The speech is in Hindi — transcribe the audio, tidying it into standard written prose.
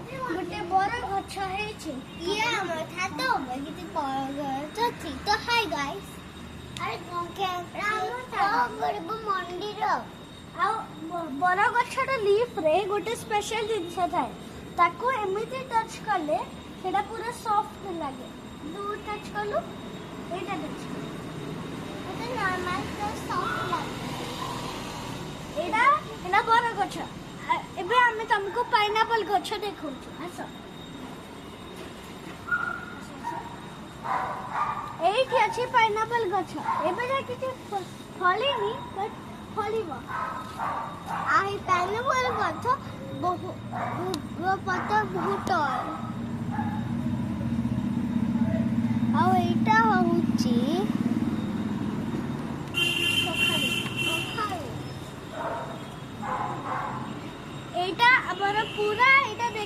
गोटे बर गछ हेछि ये हमर छात ऊपर किछि बर गछ अछि तो हाय गाइस अरे कोके राम गरब मंदिर आ बर गछर लीफ रे गोटे स्पेशल जिंस थाए ताको एमिति टच करले सेटा पूरा सॉफ्ट लागे दू टच करलु एटा टच एटा नॉर्मल तो सॉफ्ट लागे एटा एना बर गछ एबे हमें तुमको पाइनएप्पल गछ देखौछु आसो एठी अछि पाइनएप्पल गछ एबे जा किछि फलिनी बट फलिबो आइ पाइनएप्पल गछ बहु पत्ता बहुत आ एटा होछि